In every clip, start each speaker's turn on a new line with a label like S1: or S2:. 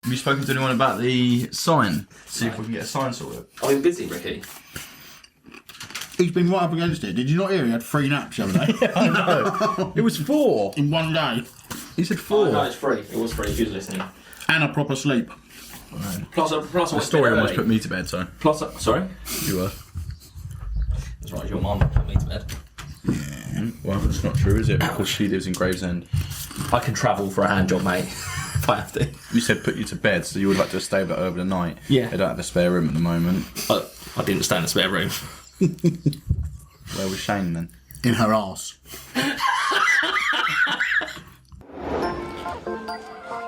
S1: Have you spoken to anyone about the sign? See if we can get a sign sorted.
S2: I've been busy, Ricky.
S3: He's been right up against it. Did you not hear he had 3 naps the other day?
S1: I know. It was 4.
S3: In one day.
S1: He said 4.
S2: Oh, no, it's free. It was free if you was listening.
S3: And a proper sleep.
S2: Plus,
S1: The story almost put me to bed, so.
S2: Sorry?
S1: You were.
S2: That's right, your mum put me to bed.
S1: Yeah. Well, that's not true, is it? Because she lives in Gravesend.
S2: I can travel for a hand job, mate. If I have to.
S1: You said put you to bed, so you would like to stay there over the night.
S2: Yeah.
S1: They don't have a spare room at the moment.
S2: I didn't stay in the spare room.
S1: Where was Shane then?
S3: In her arse.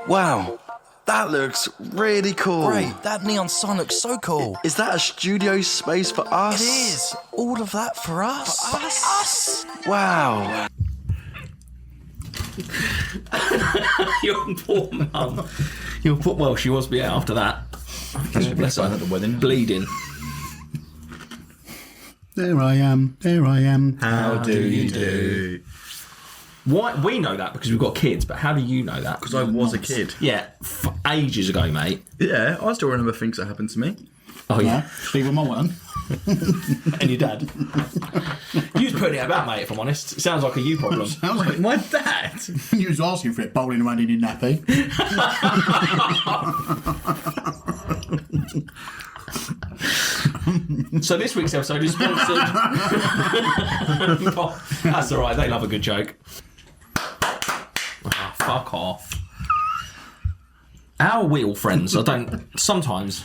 S4: Wow, that looks really cool.
S5: Great, that neon sign looks so cool.
S4: Is that a studio space for us?
S5: It is. All of that for us. For us.
S4: Wow.
S2: Your poor mum. Well, she was be out after that.
S1: Bless her at the wedding.
S2: Bleeding.
S3: There I am.
S1: How do you do?
S2: Why? We know that because we've got kids, but how do you know that?
S1: Because I was a kid.
S2: Yeah, ages ago, mate.
S1: Yeah, I still remember things that happened to me.
S2: Oh,
S3: Yeah. Even my one.
S2: And your dad. You was putting it about, mate, if I'm honest. It sounds like a you problem.
S3: Sounds like
S1: My dad?
S3: you was asking for it, bowling around in your nappy.
S2: So this week's episode is sponsored. That's alright, they love a good joke. Oh, fuck off. How are we all friends? Sometimes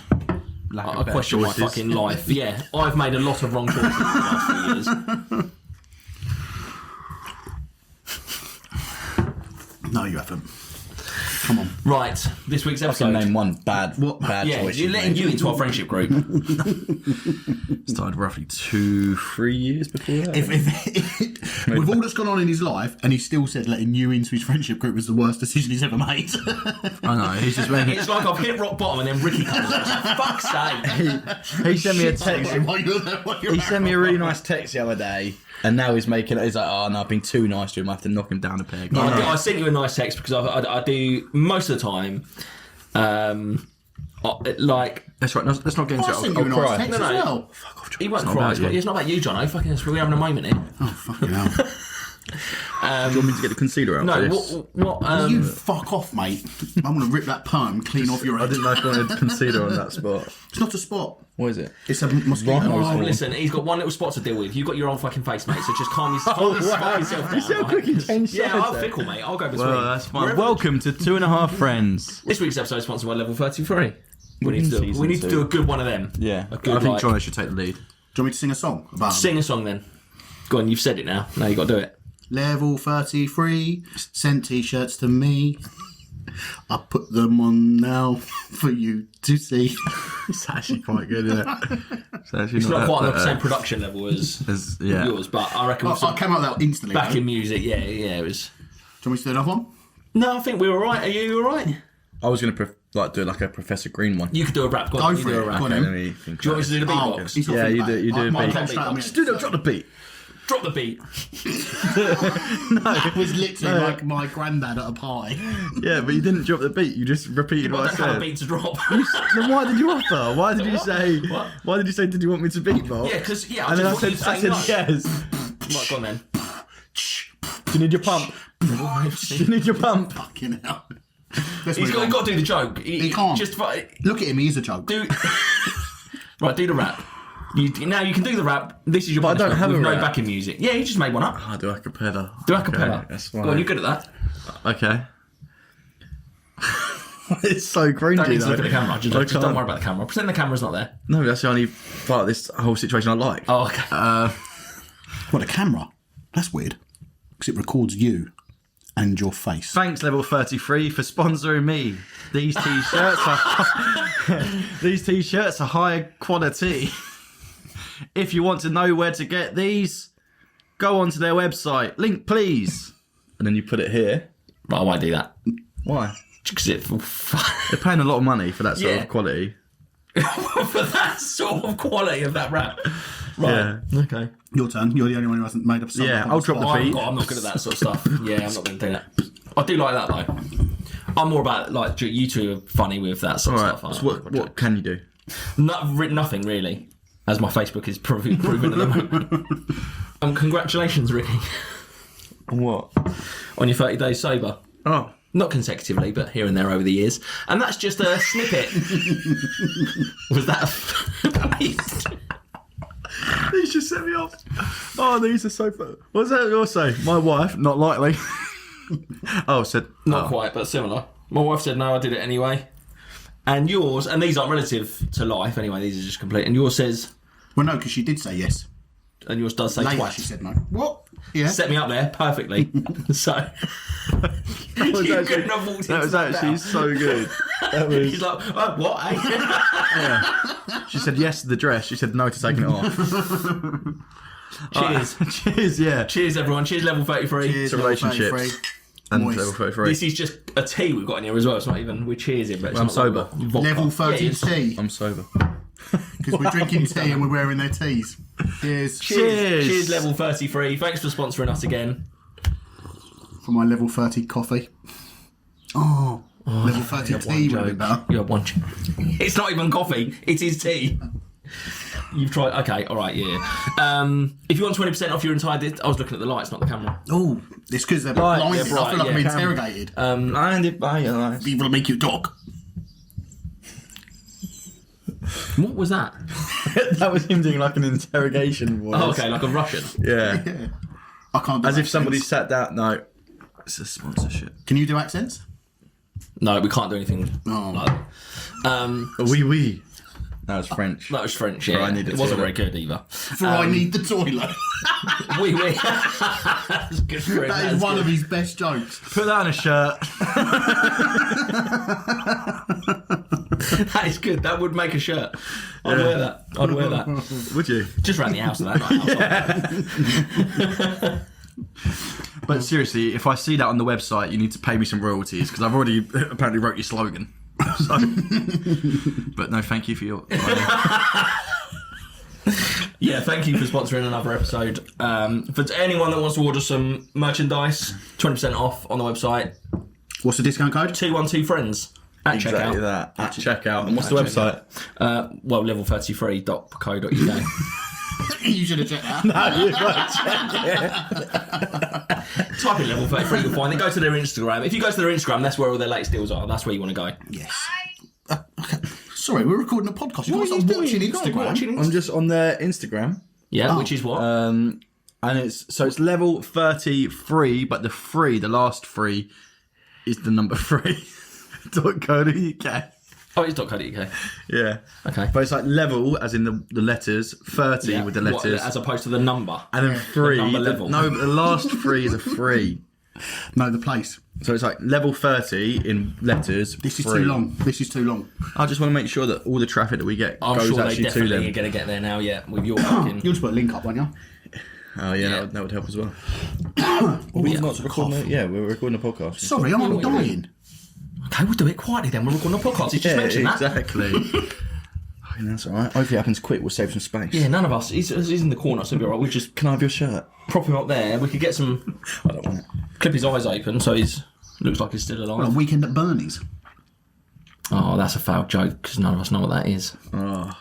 S2: I question my fucking life. Yeah, I've made a lot of wrong choices in the last few years.
S3: No, you haven't. Come on.
S2: Right, this week's
S1: I
S2: episode.
S1: can name one bad
S2: Yeah,
S1: choice.
S2: you're letting you into our friendship group.
S1: Started roughly 2-3 years before that.
S3: If with all that's gone on in his life, and he still said letting you into his friendship group was the worst decision he's ever made.
S1: I know, he's just making
S2: It's like I've hit rock bottom and then Ricky comes out. Fuck's sake.
S1: He sent me a text. He sent me a really nice text the other day, and now he's like, oh no, I've been too nice to him, I have to knock him down a peg.
S2: I sent you a nice text because I do most of the time.
S1: That's right, let's not get into it.
S3: sent
S1: I'll
S3: you a nice
S1: cry.
S3: text as
S2: No.
S3: well.
S1: Fuck off, John.
S2: He won't
S1: It's not
S2: cry.
S1: about you.
S2: It's not about you, Jonno. Fucking, we're having a moment here.
S3: Oh, fucking hell.
S1: Do you want me to get the concealer out?
S2: No,
S1: for this?
S2: what?
S3: You fuck off, mate. I'm going to rip that perm clean off your
S1: I
S3: head.
S1: didn't know if I wanted concealer on that spot.
S3: It's not a spot.
S1: What is it?
S3: It's a mosquito.
S1: Right.
S2: Oh, listen, he's got one little spot to deal with. You've got your own fucking face, mate, so just calm yourself down.
S1: You see how quick he changed
S2: Yeah,
S1: sides
S2: I'm
S1: there?
S2: fickle, mate. I'll go between.
S1: Well, that's fine.
S2: Wherever-
S1: Welcome to 2.5 Friends.
S2: This week's episode is sponsored by Level 33. We need to
S1: Season
S2: do
S1: two.
S2: a good one of them.
S1: Yeah,
S2: A good,
S1: I think
S2: like-
S1: Jonno should take the lead.
S3: Do you want me to sing a song about him?
S2: Sing a song then. Go on, you've said it now. Now you got to do it.
S3: Level 33 sent t-shirts to me. I put them on now for you to see.
S1: It's actually quite good, isn't it?
S2: It's not quite on the same production level as
S1: yeah.
S2: yours, but I reckon with
S3: I
S2: some
S3: came out with that instantly.
S2: back
S3: though.
S2: in music, yeah, it was.
S3: Do you want me to do another one?
S2: No, I think we were alright. Are you alright?
S1: I was going to do like a Professor Green one.
S2: You could do a rap. Go on,
S3: Go
S2: you
S3: for
S2: do
S3: it.
S2: a rap.
S3: Go on,
S1: Okay,
S3: then.
S1: let me think.
S2: Do you want me to do the beatbox?
S3: he's not
S1: Yeah,
S3: feeling
S1: you
S3: bad.
S1: do a
S3: Mine
S1: beat.
S3: came straight out of me.
S1: Just do that, drop the beat.
S2: Drop the beat.
S3: It was literally like my granddad at a party.
S1: Yeah, but you didn't drop the beat. You just repeated
S2: I
S1: what I
S2: don't have a
S1: said.
S2: beat to drop.
S1: Then why did you offer? Why did you say?
S2: What?
S1: Why did you say? Did you want me to beatbox?
S2: Yeah, because I
S1: And then I
S2: just want
S1: said,
S2: you to say no.
S1: yes.
S2: Right, go on then.
S1: Do you need your pump? Do you need your pump?
S3: Fucking hell. Let's
S2: He's
S3: move
S2: got
S3: on.
S2: to do the joke.
S3: He can't.
S2: Just
S3: Look at him, he is a joke.
S2: do. Right, do the rap. Now you can do the rap. This is your
S1: But I don't
S2: punishment
S1: have
S2: with
S1: a
S2: no
S1: rap.
S2: backing music. Yeah, you just made one up.
S1: Oh, do a cappella.
S2: Do a cappella.
S1: Okay, that's
S2: Go on,
S1: fine.
S2: you're good at that.
S1: Okay. It's so cringy.
S2: Don't need to
S1: though.
S2: look at the camera. Just
S1: I
S2: don't
S1: can't.
S2: worry about the camera. Pretend the camera's not there.
S1: No, that's the only part of this whole situation I like.
S2: Oh, okay.
S3: What, a camera? That's weird. Because it records you and your face.
S1: Thanks, Level 33, for sponsoring me. These t-shirts are high quality. If you want to know where to get these, go onto their website. Link, please. And then you put it here.
S2: But I won't do that.
S1: Why?
S2: Because
S1: They're paying a lot of money for that sort
S2: Yeah.
S1: of quality.
S2: for that sort of quality of that rap. Right.
S1: Yeah.
S2: Okay.
S3: Your turn. You're the only one who hasn't made up something.
S1: Yeah, I'll drop the
S2: I'm
S1: beat.
S2: not good at that sort of stuff. Yeah, I'm not going to do that. I do like that though. I'm more about like you two are funny with that sort
S1: All
S2: of
S1: right.
S2: stuff.
S1: So what can you do?
S2: Nothing really, as my Facebook is proving at the moment. Congratulations, Ricky,
S1: What?
S2: on your 30 days sober.
S1: Oh.
S2: Not consecutively, but here and there over the years. And that's just a snippet. Was that
S1: These just set me off. Oh, these are so fun. What's that you'll say? My wife, not likely. Said...
S2: Not quite, but similar. My wife said no, I did it anyway. And yours, and these aren't relative to life anyway, these are just complete. And yours says...
S3: Well, no, because she did say yes.
S2: And yours does say
S3: Later
S2: twice.
S3: she said no. What? Yeah.
S2: Set me up there perfectly. So...
S1: That was
S2: you
S1: actually,
S2: couldn't have walked
S1: that
S2: into
S1: was
S2: that
S1: actually
S2: now.
S1: so good. That was...
S2: He's like, what? Eh?
S1: Yeah. She said yes to the dress. She said no to taking it off.
S2: Cheers.
S1: Cheers, yeah.
S2: Cheers, everyone. Cheers, level 33.
S3: Cheers,
S1: To
S3: level
S1: relationships.
S3: 33.
S1: And
S3: Moist.
S1: level 33.
S2: This is just a tea we've got in here as well. It's not even... We're cheersing, but it's
S1: I'm
S2: not
S1: sober.
S2: like vodka.
S3: Level 30
S2: Yeah, it is.
S3: tea.
S1: I'm sober.
S3: Because we're drinking tea and we're wearing their teas. Cheers.
S2: Cheers. Cheers, level 33. Thanks for sponsoring us again.
S3: For my level 30 coffee. Oh, level 30 tea would have been better.
S2: You have one. It's not even coffee. It is tea. You've tried. Okay, all right, yeah. If you want 20% off your entire... I was looking at the lights, not the camera.
S3: Oh, it's because they're
S1: Right,
S3: blinded.
S1: yeah,
S3: I feel like I'm
S2: yeah.
S3: interrogated.
S1: Blinded by your lies.
S3: People make you talk.
S2: What was that?
S1: That was him doing like an interrogation voice.
S2: Oh, okay, like a Russian.
S1: Yeah.
S3: Yeah. I can't do
S1: As if
S3: accents.
S1: somebody sat down. No. It's a sponsorship.
S3: Can you do accents?
S2: No, we can't do anything
S3: Oh.
S2: like that.
S1: Oui. That was French.
S2: That was French, yeah.
S1: I need
S2: It
S1: the
S2: wasn't very
S1: toilet.
S2: good either.
S3: For I need the toilet.
S2: Oui. That's good for him.
S3: That is one of his best jokes.
S1: Put that on a shirt.
S2: That is good. That would make a shirt. I'd wear that. I'd wear that.
S1: Would you?
S2: Just around the house and that, not outside.
S1: But seriously, if I see that on the website, you need to pay me some royalties because I've already apparently wrote your slogan. So, but no, thank you for your...
S2: Yeah, thank you for sponsoring another episode. For anyone that wants to order some merchandise, 20% off on the website.
S3: What's the discount code?
S2: 212friends at
S1: Exactly
S2: checkout.
S1: that. At checkout. And what's the website?
S2: Level33.co.uk.
S3: You should have checked that.
S2: Type in level 33, you'll find it. Go to their Instagram. If you go to their Instagram, that's where all their latest deals are. That's where you want to go.
S3: Yes. Okay. Sorry, we're recording a podcast. You can't stop watching Instagram.
S1: I'm just on their Instagram.
S2: Yeah, which is what?
S1: And it's level 33, but the last 3 is the number 3. .co.uk.
S2: Oh, it's .co.uk.
S1: Yeah.
S2: Okay.
S1: But it's like level, as in the letters, 30
S2: Yeah.
S1: with the
S2: What,
S1: letters.
S2: as opposed to the number.
S1: And then 3.
S2: number level.
S1: No, but the last 3 is a 3.
S3: No, the place.
S1: So it's like level 30 in letters.
S3: This is
S1: 3.
S3: too long. This is too long.
S1: I just want to make sure that all the traffic that we get
S2: I'm
S1: goes
S2: sure they
S1: actually to
S2: definitely are
S1: them.
S2: going to get there now, yeah, with your fucking...
S3: You'll just put a link up, won't you?
S1: Oh, yeah, that would help as well.
S3: We've
S1: Not recording we're recording a podcast.
S3: Sorry, I'm dying.
S2: Okay, we'll do it quietly then. We're recording a podcast. You just mentioned that.
S1: Exactly. That's all right. Hopefully it happens quick. We'll save some space.
S2: Yeah, none of us. He's in the corner, so it'll be alright. We'll just
S1: Can I have your shirt?
S2: prop him up there. We could get some...
S1: I don't want it.
S2: Clip his eyes open so he's... Looks like he's still
S3: Well, a
S2: alive.
S3: weekend at Bernie's.
S2: Oh, that's a foul joke, because none of us know what that is.
S1: Oh.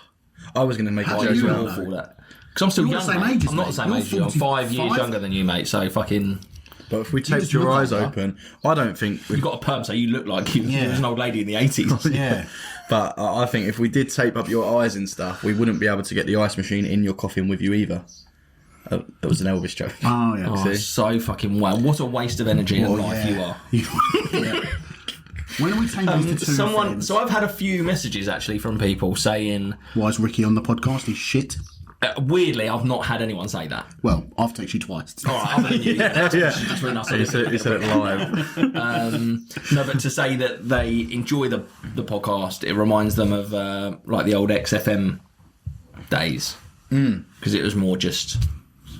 S1: I was going to make a
S3: How
S1: joke
S3: do you
S1: about
S3: know?
S1: that.
S2: Awful, that. Because I'm still
S3: You're
S2: young,
S3: the same
S2: mate.
S3: age as
S2: I'm not
S3: me.
S2: the same
S3: You're
S2: age as you. I'm 5 years
S3: 45.
S2: younger than you, mate, so fucking...
S1: But if we
S3: just
S1: taped your
S3: look
S1: eyes
S3: older.
S1: open, I don't think...
S2: You've got a perm, so you look like you
S3: Yeah.
S2: was an old lady in the 80s.
S3: Yeah.
S1: But I think if we did tape up your eyes and stuff, we wouldn't be able to get the ice machine in your coffin with you either. That was an Elvis joke.
S3: Oh, yeah.
S2: Oh, so fucking well. What a waste of energy and life you are.
S3: When are we changing these to two friends?
S2: So I've had a few messages actually from people saying,
S3: Why is Ricky on the podcast? He's shit.
S2: weirdly, I've not had anyone say that.
S3: Well, I've texted you twice.
S2: All right, other than you, that's really nice.
S1: He said it live.
S2: No, but to say that they enjoy the podcast, it reminds them of like the old XFM days, because it was more just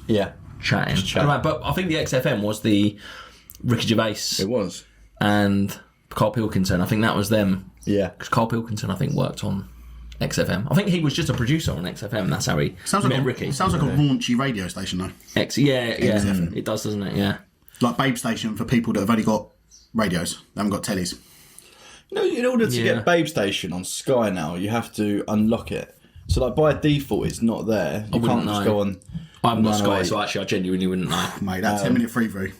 S1: Yeah.
S2: chatting.
S1: chat.
S2: Right, but I think the XFM was the Ricky Gervais
S1: It was.
S2: and Carl Pilkington. I think that was them.
S1: Yeah.
S2: Because Carl Pilkington, I think, worked on XFM. I think he was just a producer on XFM. That's how he
S3: Sounds like
S2: met
S3: a,
S2: Ricky.
S3: Sounds like a raunchy radio station, though.
S2: Yeah,
S3: XFM.
S2: it does, doesn't it? Yeah.
S3: Like Babe Station for people that have only got radios. They haven't got tellies.
S1: No, in order to get Babe Station on Sky now, you have to unlock it. So, like, by default, it's not there. You can't just go on.
S2: I haven't got Sky,
S1: 908.
S2: so actually, I genuinely wouldn't know.
S3: Mate, that 10-minute freebie.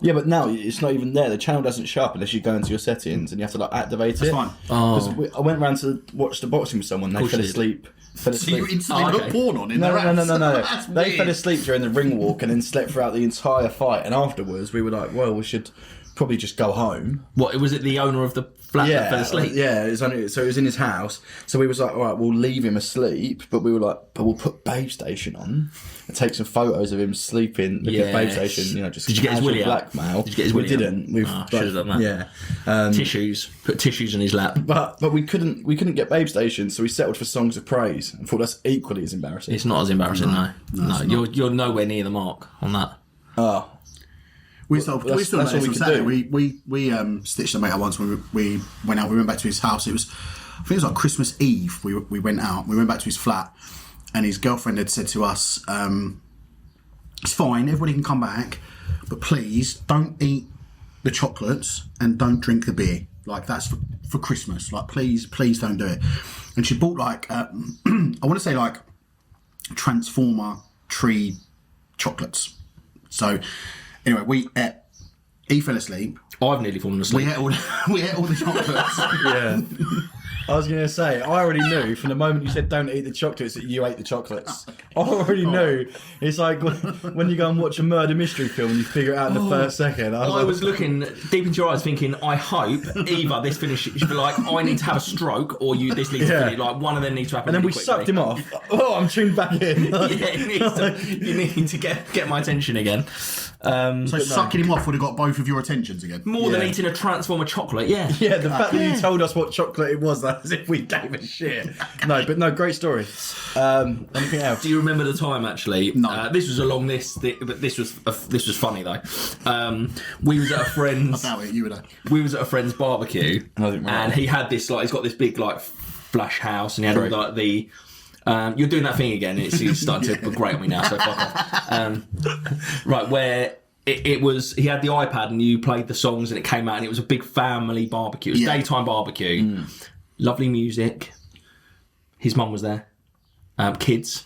S1: Yeah, but now it's not even there. The channel doesn't show up unless you go into your settings and you have to, like, activate
S3: That's
S1: it.
S3: fine.
S1: Because I went round to watch the boxing with someone. They fell asleep.
S3: So you instantly put porn on in
S1: No.
S3: their ass?
S1: They
S3: That's
S1: fell
S3: weird.
S1: asleep during the ring walk and then slept throughout the entire fight. And afterwards, we were like, well, we should probably just go home.
S2: What, was it the owner of the flat that fell asleep?
S1: Yeah, it was in his house. So we was like, all right, we'll leave him asleep. But we were like, but we'll put Babe Station on and take some photos of him sleeping. Look at Babe Station, just
S2: Did you get his willy out?
S1: blackmail.
S2: Did you get his willy
S1: We didn't. We've
S2: should have done that.
S1: Yeah.
S2: Tissues. Put tissues in his lap.
S1: But we couldn't get Babe Station, so we settled for Songs of Praise and thought that's equally as embarrassing.
S2: It's not as embarrassing, no. You're nowhere near the mark on that.
S1: Oh.
S3: We still
S1: that's all we
S3: on
S1: could
S3: Saturday.
S1: do.
S3: We stitched a mate out once when we went out. We went back to his house. I think it was like Christmas Eve. We went out. We went back to his flat, and his girlfriend had said to us, "It's fine. Everybody can come back, but please don't eat the chocolates and don't drink the beer. Like that's for Christmas. Like please don't do it." And she bought like I want to say like Transformer tree chocolates. So anyway, he fell asleep.
S2: I've nearly fallen asleep.
S3: We ate all the chocolates.
S1: Yeah. I was going to say, I already knew from the moment you said don't eat the chocolates that you ate the chocolates. I already knew. It's like when you go and watch a murder mystery film and you figure it out in the first second.
S2: I was looking deep into your eyes thinking, I hope either this finishes, like, I need to have a stroke or this needs to finish. Like, one of them needs to happen.
S1: And then we
S2: really
S1: sucked
S2: quickly.
S1: him off. Oh, I'm tuned back in.
S2: You need to get my attention again.
S3: So sucking him off would have got both of your attentions again.
S2: More than eating a Transformer chocolate,
S1: Yeah, the fact that you told us what chocolate it was, as if we gave a shit. No, great story. Anything else?
S2: Do you remember the time actually?
S3: No.
S2: This was along but this was funny though. We was at a friend's.
S3: I doubt it. You would have.
S2: We was at a friend's barbecue,
S1: think we're
S2: and
S1: right.
S2: he had this he's got this big flash house, and he had all like the. You're doing that thing again. It's starting to grate on me now. So fuck off. Right, where it was, he had the iPad and you played the songs and it came out and it was a big family barbecue. It was daytime barbecue, lovely music. His mum was there, kids,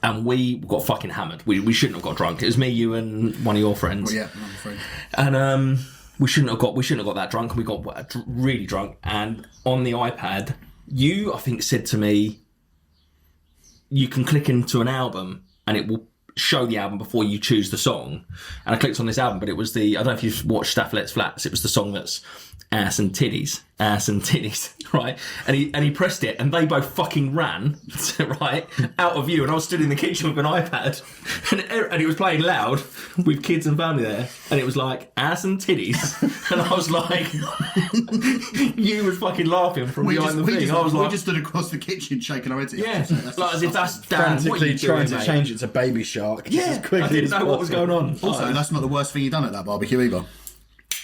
S2: and we got fucking hammered. We shouldn't have got drunk. It was me, you, and one of your friends.
S3: Well, yeah, I'm afraid.
S2: And we shouldn't have got that drunk. We got really drunk. And on the iPad, you I think said to me, you can click into an album and it will show the album before you choose the song. And I clicked on this album, but it was I don't know if you've watched Stafflet's Flats. It was the song that's ass and titties, right? And he pressed it, and they both fucking ran, right, out of view. And I was stood in the kitchen with an iPad, and it was playing loud with kids and family there, and it was like ass and titties, and I was like, you was fucking laughing from behind the thing. I was like,
S3: we just stood across the kitchen shaking our heads.
S2: yeah, like as if that's Dan. What are
S1: Frantically
S2: you
S1: trying
S2: doing,
S1: to
S2: mate?
S1: change it to Baby Shark. Just as
S2: Yeah,
S1: quickly
S2: I didn't
S1: as
S2: know what was
S1: possible.
S2: going on.
S3: Also, that's not the worst thing he done at that barbecue either.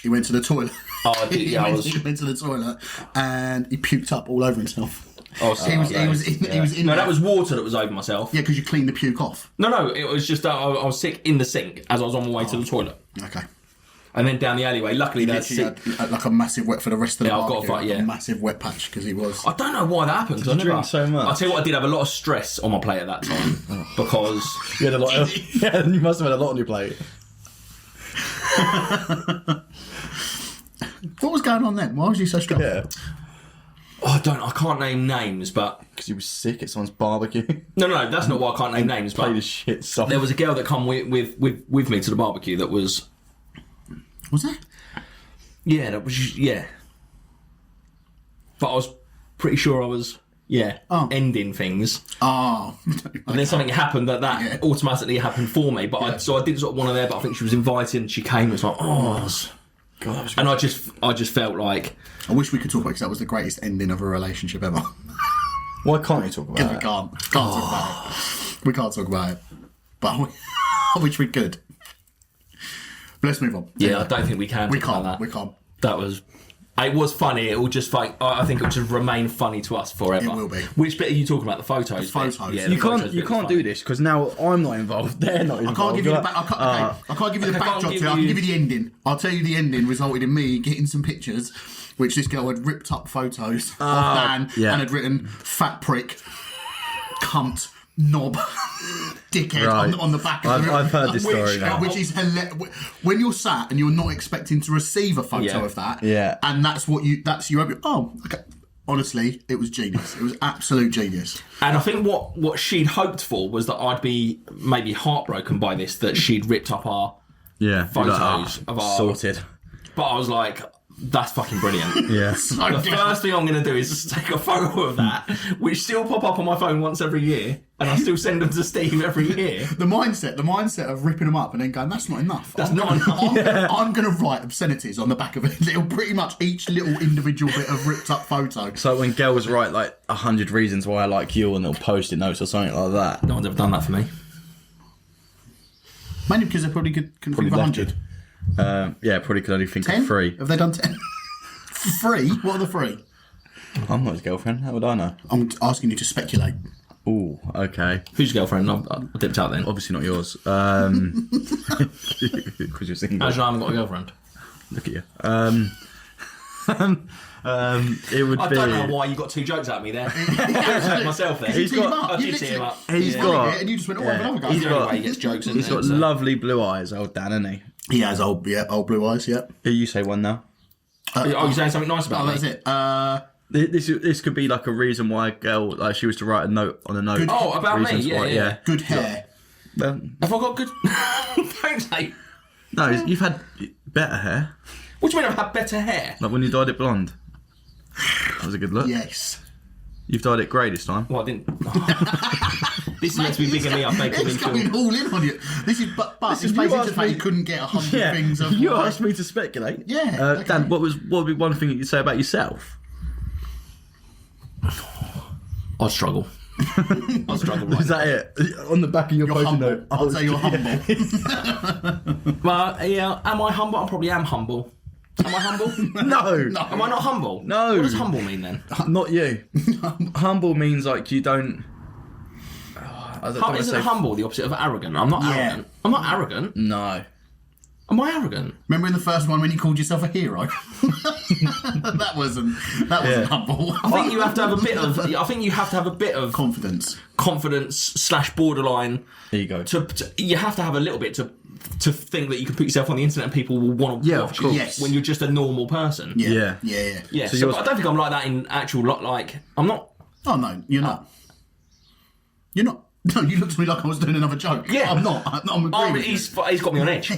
S3: He went to the toilet.
S2: Oh, I did, yeah,
S3: He went to the toilet and he puked up all over himself.
S2: Oh,
S3: He was in
S2: no,
S3: there.
S2: that was water that was over myself.
S3: Yeah, because you cleaned the puke off.
S2: No, it was just I was sick in the sink as I was on my way to the toilet,
S3: Okay.
S2: and then down the alleyway. Luckily, there's
S3: Literally had like a massive wet for the rest of the
S2: Yeah, I've got
S3: barbecue.
S2: to fight,
S3: like
S2: yeah.
S3: a massive wet patch because he was.
S2: I don't know why that happened.
S1: Did you drink so much?
S2: I'll tell you what, I did have a lot of stress on my plate at that time because
S1: You had a lot of, yeah, you must have had a lot on your plate.
S3: What was going on then? Why was you so stressed?
S1: Yeah.
S2: I can't name names, but
S1: Because you were sick at someone's barbecue.
S2: no, that's not why I can't name names.
S1: Play the
S2: But
S1: shit song.
S2: there was a girl that come with me to the barbecue that was
S3: Was that?
S2: yeah. But I was pretty sure I was ending things.
S3: Oh.
S2: And then something happened that automatically happened for me. But I didn't sort of want her there. But I think she was invited and she came. It's like
S1: God, that was
S2: and I just felt like
S3: I wish we could talk about it because that was the greatest ending of a relationship ever.
S1: Why can't you talk about
S3: We
S1: it?
S3: can't talk about it. We can't talk about it. But I wish we could. But let's move on.
S2: I don't think we can.
S3: We
S2: talk
S3: can't.
S2: about
S3: We can't.
S2: That was. It was funny. It will just like I think it will just remain funny to us forever.
S3: It will be.
S2: Which bit are you talking about? The photos.
S3: The
S2: bit?
S3: photos.
S2: Yeah,
S1: You
S2: the photos
S1: can't
S2: bit was
S1: do
S2: funny.
S1: this because now I'm not involved. They're not involved.
S3: I can't give you the
S1: You're
S3: back.
S1: like,
S3: I can't give you the
S2: I can't
S3: backdrop
S2: give
S3: to it. I can
S2: you-
S3: give you the ending. I'll tell you the ending resulted in me getting some pictures which this girl had ripped up photos of Dan and had written "fat prick, cunt, knob, dickhead" on the back of it.
S1: I've heard this story now.
S3: Which is hilarious. When you're sat and you're not expecting to receive a photo of that, and that's your okay. Honestly, it was genius. It was absolute genius.
S2: And I think what she'd hoped for was that I'd be maybe heartbroken by this, that she'd ripped up our photos of our...
S1: Sorted.
S2: But I was like, that's fucking brilliant.
S1: Yeah.
S2: The first thing I'm going to do is take a photo of that, which still pop up on my phone once every year, and I still send them to Steve every year.
S3: The mindset of ripping them up and then going, that's not enough.
S2: That's not enough.
S3: I'm going to write obscenities on the back of it. Pretty much each little individual bit of ripped up photo.
S1: So when girls write like 100 reasons why I like you, and they'll post it notes or something like that.
S2: No one's ever done that for me.
S3: Mainly because they probably couldn't think of 100.
S1: Probably could only think
S3: 10?
S1: of 3.
S3: Have they done 10? 3? What are the 3?
S1: I'm not his girlfriend. How would I know?
S3: I'm asking you to speculate.
S1: Ooh, okay.
S2: Who's your girlfriend? I dipped out then.
S1: Obviously not yours. Because you're single.
S2: Actually, I haven't got a girlfriend.
S1: Look at you. It would
S2: I
S1: be.
S2: don't know why you got 2 jokes at me there. I hurt myself there.
S1: He's got-
S2: I did tee him up.
S1: He's got.
S3: And you just went, have another go.
S2: He's the only way he gets jokes in
S1: He's
S2: there,
S1: got
S2: so.
S1: lovely blue eyes, old Dan, hasn't he?
S3: He has old blue eyes, yeah.
S1: You say one now.
S2: you saying something nice about me?
S3: That's it.
S1: This could be like a reason why a girl, like, she was to write a note on a note.
S2: Oh, about me?
S1: Reasons why,
S2: Yeah.
S3: Good hair.
S1: Well,
S2: Have I got good... Thanks, mate.
S1: no, you've had better hair.
S2: What do you mean I've had better hair?
S1: Like when you dyed it blonde. That was a good look.
S3: Yes.
S1: You've dyed it grey this time.
S2: Well, I didn't... This is meant to be bigging me up, making me
S3: It's
S2: feel...
S3: going all in on you. This is but
S1: This is
S3: it's basically
S1: you
S3: just
S1: asked
S3: how
S1: me-
S3: you couldn't get 100 things of
S1: You asked me to speculate.
S3: Yeah, okay.
S1: Dan, what would be one thing that you'd say about yourself?
S2: I'd struggle. I'd struggle right
S1: Is that it? On the back of your
S3: You're
S1: post-it
S3: humble.
S1: note.
S3: I'd say you're humble.
S2: Well, yeah, am I humble? I probably am humble. Am I humble?
S1: No.
S2: Am I not humble?
S1: No.
S2: What does humble mean then?
S1: Not you. Humble means like you don't. I don't wanna
S2: Isn't
S1: say-
S2: humble the opposite of arrogant? I'm not
S3: Yeah.
S2: arrogant. I'm not arrogant.
S1: No.
S2: Am I arrogant?
S3: Remember in the first one when you called yourself a hero? that wasn't humble.
S2: I think you have to have a bit of. I think you have to have a bit of
S3: Confidence.
S2: confidence / borderline.
S1: Ego.
S2: You have to have a little bit to think that you can put yourself on the internet and people will want to
S1: Yeah, of
S2: watch
S1: course.
S2: you
S3: Yes.
S2: when you're just a normal person.
S3: Yeah.
S2: Yeah.
S1: So
S2: So,
S1: yours-
S2: I don't think I'm like that in actual lot. Like I'm not.
S3: Oh no, you're not. You're not. No, you looked at me like I was doing another joke.
S2: Yeah.
S3: I'm not. I'm agreeing with you.
S2: He's got me on edge.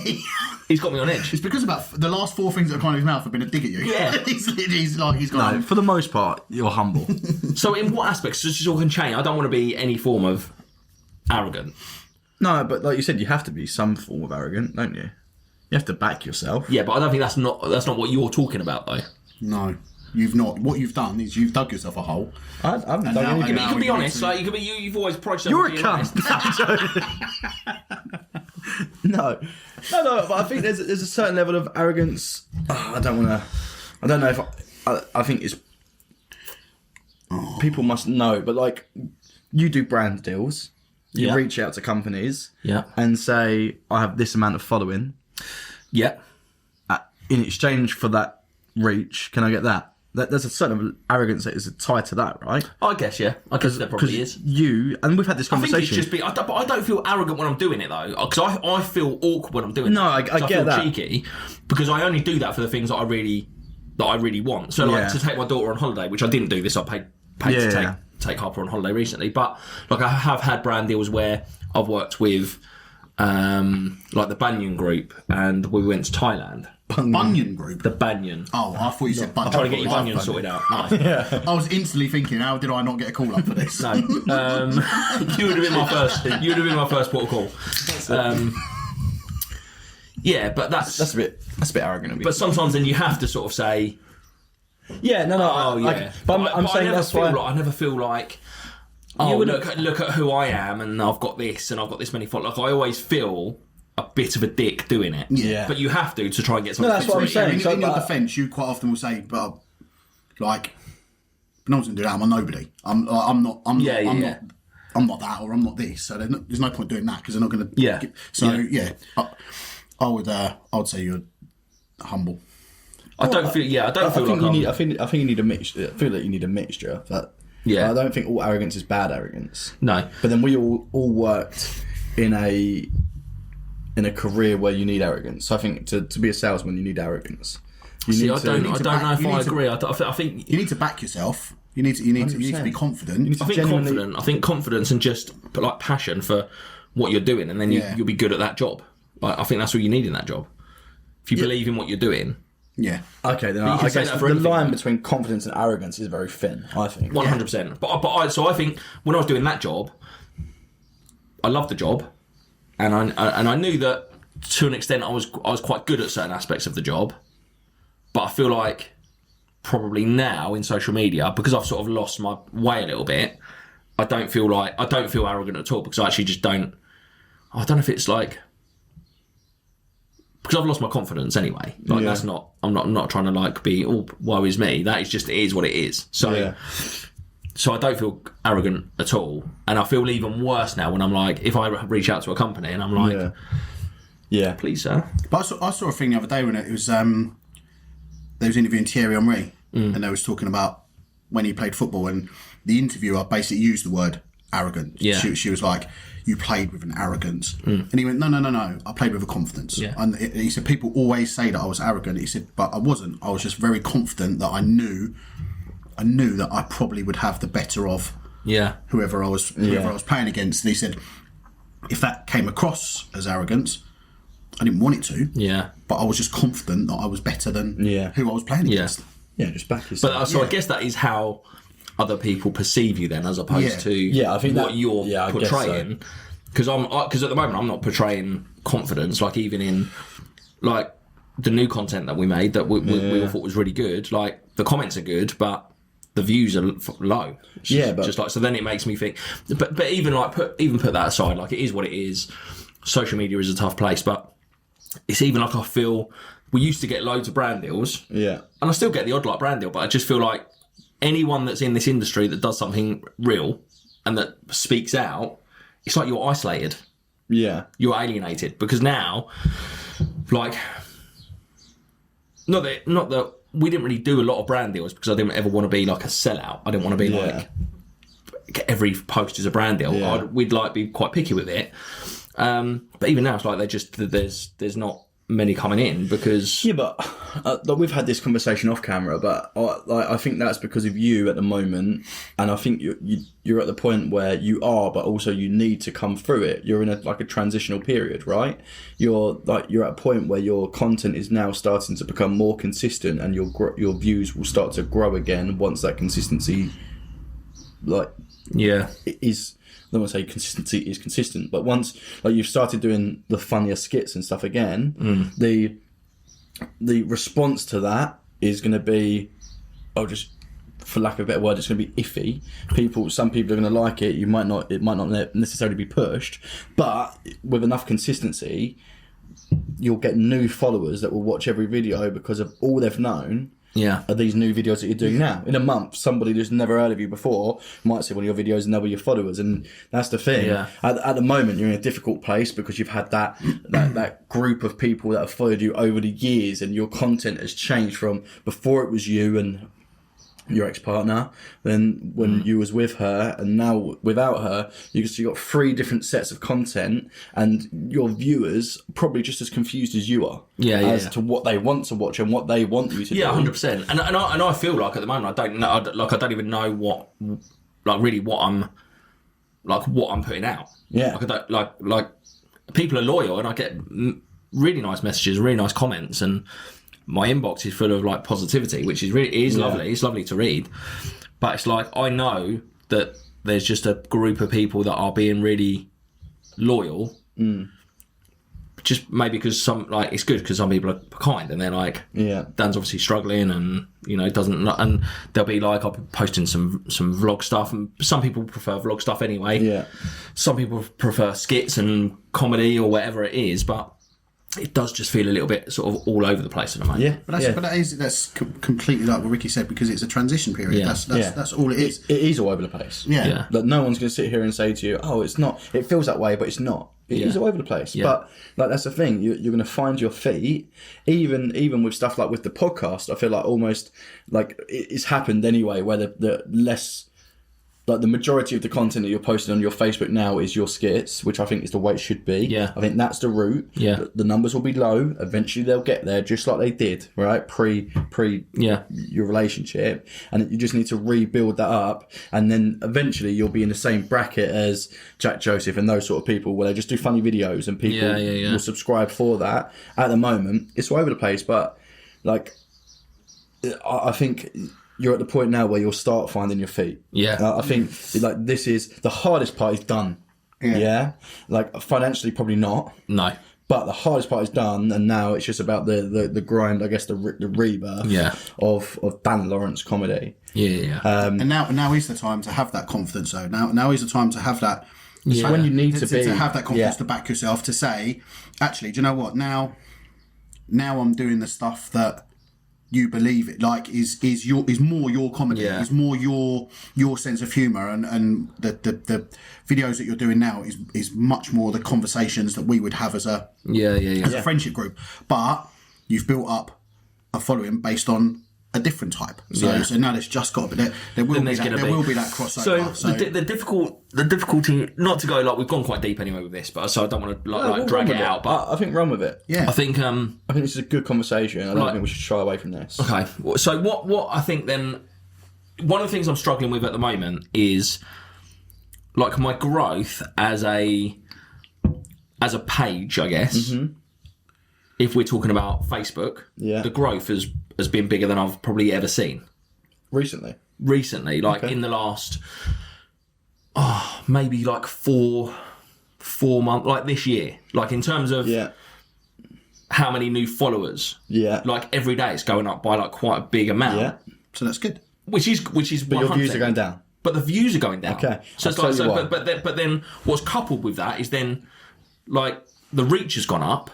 S2: He's got me on edge.
S3: It's because about the last 4 things that have come out of his mouth have been a dig at you.
S2: Yeah.
S3: he's like he's
S1: No,
S3: gone.
S1: for the most part, you're humble.
S2: So in what aspects? This all can change. I don't want to be any form of arrogant.
S1: No, but like you said, you have to be some form of arrogant, don't you? You have to back yourself.
S2: Yeah, but I don't think that's not what you're talking about though.
S3: No, you've not. What you've done is you've dug yourself a hole.
S1: I haven't done
S3: now-
S1: anything.
S3: and
S2: You
S3: now
S2: can be
S3: you
S2: honest.
S3: need to-
S2: Like you can be. You've always approached.
S1: You're a
S2: being honest.
S1: cunt. No, but I think there's a certain level of arrogance. I don't know if I think it's people must know, but like you do brand deals, you
S2: Yeah.
S1: reach out to companies,
S2: Yeah.
S1: and say I have this amount of following.
S2: Yeah.
S1: In exchange for that reach, can I get that? There's a certain level of arrogance that is tied to that, right?
S2: I guess. Yeah. I guess there probably is.
S1: You and we've had this
S2: I think
S1: conversation.
S2: it's just but I don't feel arrogant when I'm doing it though, because I feel awkward when I'm doing it.
S1: No, I
S2: 'Cause
S1: get
S2: feel
S1: that.
S2: cheeky because I only do that for the things that I really want. So like
S1: Yeah.
S2: to take my daughter on holiday, which I didn't do this. I paid
S1: Yeah,
S2: to
S1: yeah.
S2: take Harper on holiday recently, but like I have had brand deals where I've worked with like the Banyan Group, and we went to Thailand.
S3: Bunyan Group.
S2: The Banyan.
S3: Oh, I thought you said Bunyan.
S2: Trying to get your bunion sorted out. No.
S3: I was instantly thinking, how did I not get a call up for this?
S2: No. You would have been my first. You would have been my first port of call. Yeah, but that's
S1: that's a bit arrogant of me.
S2: But sometimes then you have to sort of say,
S1: yeah, no,
S2: "Oh yeah."
S1: but I'm saying that's why.
S2: I never feel like, "Oh, look at who I am, and I've got this, and I've got this many followers." Like I always feel a bit of a dick doing it.
S3: Yeah.
S2: But you have to try and get something.
S1: that's what I'm
S2: free.
S1: saying.
S3: In,
S1: So,
S3: in your
S1: but-
S3: defence, you quite often will say, "But like, no one's gonna do that. I'm a nobody. I'm not that, or I'm not this. So there's no point doing that because they're not gonna. I would say you're humble.
S2: I don't feel. Yeah, I don't feel like
S1: you need. I think you need a mixture. I feel that you need a mixture.
S2: Yeah.
S1: I don't think all arrogance is bad arrogance.
S2: No.
S1: But then we all worked in a career where you need arrogance. So I think to be a salesman, you need arrogance.
S2: I don't know if I agree. I think
S3: you need to back yourself. You need to be confident.
S2: I think confidence and just like passion for what you're doing, and then you'll be good at that job. Like, I think that's all you need in that job. If you believe in what you're doing.
S3: Yeah.
S1: Okay, then I guess the line between confidence and arrogance is very thin, I think.
S2: 100%. But I think when I was doing that job, I loved the job, and I knew that to an extent I was quite good at certain aspects of the job. But I feel like probably now in social media, because I've sort of lost my way a little bit, I don't feel arrogant at all, because I actually just don't. I don't know if it's like, because I've lost my confidence anyway. Like that's not. I'm not trying to like be woe is me. That is just, it is what it is. So so I don't feel arrogant at all, and I feel even worse now when I'm like, if I reach out to a company and I'm like, please sir.
S3: But I saw a thing the other day when it was they was interviewing Thierry Henry, and they was talking about when he played football, and the interviewer basically used the word arrogant.
S2: Yeah.
S3: She was like, you played with an arrogance. And he went, no, I played with a confidence.
S2: Yeah.
S3: And he said, people always say that I was arrogant. He said, but I wasn't. I was just very confident that I knew that I probably would have the better of whoever I was playing against. And he said, if that came across as arrogance, I didn't want it to.
S2: Yeah.
S3: But I was just confident that I was better than who I was playing against.
S1: Yeah, just back yourself.
S2: But so I guess that is how other people perceive you then, as opposed to
S1: I think
S2: what you're portraying. Because at the moment I'm not portraying confidence. Like even in like the new content that we made that we all thought was really good. Like the comments are good, but the views are low. But just like, so then it makes me think. But even like put that aside. Like it is what it is. Social media is a tough place, but it's even like I feel we used to get loads of brand deals. Yeah. And I still get the odd like brand deal, but I just feel like anyone that's in this industry that does something real and that speaks out, it's like you're isolated. Yeah. You're alienated. Because now, like, not that we didn't really do a lot of brand deals because I didn't ever want to be like a sellout. I didn't want to be like every post is a brand deal. Yeah. We'd like be quite picky with it. But even now, it's like there's not many coming in because
S1: but we've had this conversation off camera. But I think that's because of you at the moment, and I think you're at the point where you are, but also you need to come through it. You're in a transitional period, right? You're at a point where your content is now starting to become more consistent, and your views will start to grow again once that consistency, is. I don't want to say consistency is consistent, but once you've started doing the funnier skits and stuff again, the response to that is going to be, just for lack of a better word, it's going to be iffy. Some people are going to like it. It might not necessarily be pushed, but with enough consistency, you'll get new followers that will watch every video because of all they've known. Are these new videos that you're doing now? In a month, somebody who's never heard of you before might see one of your videos and they'll be your followers, and that's the thing. At the moment, you're in a difficult place because you've had that group of people that have followed you over the years, and your content has changed from before it was you and your ex-partner, then when you was with her, and now without her, you got 3 different sets of content, and your viewers are probably just as confused as you are as to what they want to watch and what they want you to do.
S2: 100%. And I feel like at the moment I don't even know what I'm putting out. Like people are loyal, and I get really nice messages, really nice comments, and my inbox is full of positivity, which is lovely. It's lovely to read, but it's like I know that there's just a group of people that are being really loyal. Just maybe because it's good because some people are kind, and they're like, Dan's obviously struggling, and doesn't, and they'll be like, I'll be posting some vlog stuff, and some people prefer vlog stuff anyway. Some people prefer skits and comedy or whatever it is, but it does just feel a little bit sort of all over the place at the moment.
S1: Yeah,
S3: But that's completely like what Ricky said, because it's a transition period.
S2: Yeah.
S3: That's all it is.
S1: It is all over the place.
S3: Yeah.
S1: Like no one's going to sit here and say to you, "Oh, it's not." It feels that way, but it's not. It is all over the place.
S2: Yeah.
S1: But like that's the thing. You're going to find your feet. Even with stuff like with the podcast, I feel like almost like it's happened anyway, where the less. Like the majority of the content that you're posting on your Facebook now is your skits, which I think is the way it should be.
S2: Yeah.
S1: I think that's the route.
S2: Yeah.
S1: The numbers will be low. Eventually they'll get there, just like they did, right? Pre your relationship. And you just need to rebuild that up. And then eventually you'll be in the same bracket as Jack Joseph and those sort of people where they just do funny videos and people will subscribe for that. At the moment, it's all over the place. But like, I think... You're at the point now where you'll start finding your feet.
S2: Yeah.
S1: I think like this is the hardest part is done. Yeah. Like financially, probably not.
S2: No.
S1: But the hardest part is done, and now it's just about the grind. I guess the rebirth. Of Dan Lawrence comedy.
S2: Yeah.
S3: And now is the time to have that confidence. Though now is the time to have that.
S1: So when you need to
S3: have that confidence to back yourself, to say, actually, do you know what? Now I'm doing the stuff that you believe it, like is more your comedy, is more your sense of humour, and the videos that you're doing now is much more the conversations that we would have as a a friendship group. But you've built up a following based on a different type. So now there's just got to be there will be that crossover.
S2: So the difficulty, not to go like we've gone quite deep anyway with this, but so I don't want to drag it out. But
S1: I think run with it.
S2: I think
S1: this is a good conversation. I don't think we should shy away from this.
S2: Okay. So what I think then, one of the things I'm struggling with at the moment is like my growth as a page, I guess. Mm-hmm. If we're talking about Facebook, the growth has been bigger than I've probably ever seen. Recently, like in the last, maybe like four months, like this year, like in terms of how many new followers. Yeah, like every day it's going up by like quite a big amount. Yeah,
S3: so that's good.
S2: Which is.
S1: But your views are going down.
S2: But the views are going down.
S1: Okay,
S2: so it's like but then what's coupled with that is then like the reach has gone up.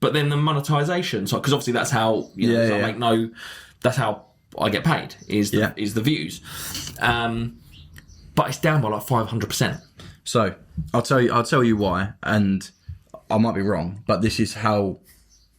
S2: But then the monetization, so because obviously that's how I make that's how I get paid is the views, but it's down by like 500%.
S1: So I'll tell you why, and I might be wrong, but this is how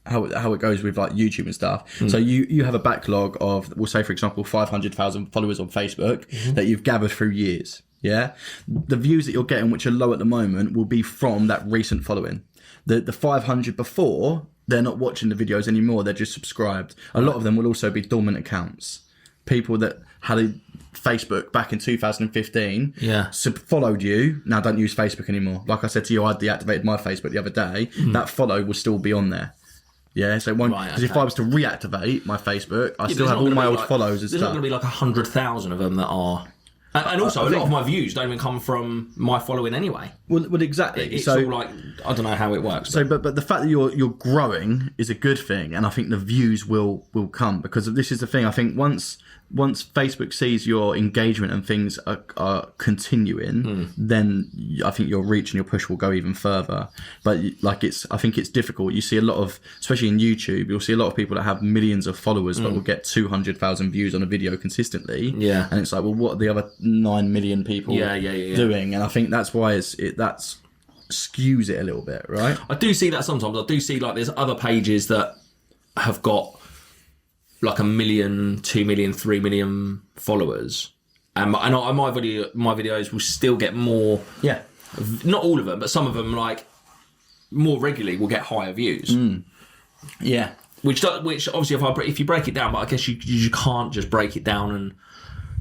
S1: it goes with like YouTube and stuff. So you have a backlog of, we'll say for example 500,000 followers on Facebook that you've gathered through years. Yeah, the views that you're getting, which are low at the moment, will be from that recent following. The 500 before, they're not watching the videos anymore, they're just subscribed. A lot of them will also be dormant accounts. People that had a Facebook back in 2015 followed you, now don't use Facebook anymore. Like I said to you, I deactivated my Facebook the other day. That follow will still be on there. Yeah, so it won't, because if I was to reactivate my Facebook, I still have all my old follows and stuff.
S2: There's not going to be like 100,000 of them that are... And also, a lot of my views don't even come from my following anyway. Well,
S1: exactly.
S2: It's all like, I don't know how it works.
S1: So, but the fact that you're growing is a good thing, and I think the views will come, because this is the thing. I think once Facebook sees your engagement and things are continuing, then I think your reach and your push will go even further. But like I think it's difficult. You see a lot of, especially in YouTube, you'll see a lot of people that have millions of followers but will get 200,000 views on a video consistently. Yeah, and it's like, well, what are the other 9 million people doing? And I think that's why that skews it a little bit, right?
S2: I do see that sometimes. I do see like there's other pages that have got like 1 million, 2 million, 3 million followers, and my videos will still get more. Yeah, not all of them, but some of them, like more regularly, will get higher views. Yeah, which obviously if you break it down, but I guess you can't just break it down and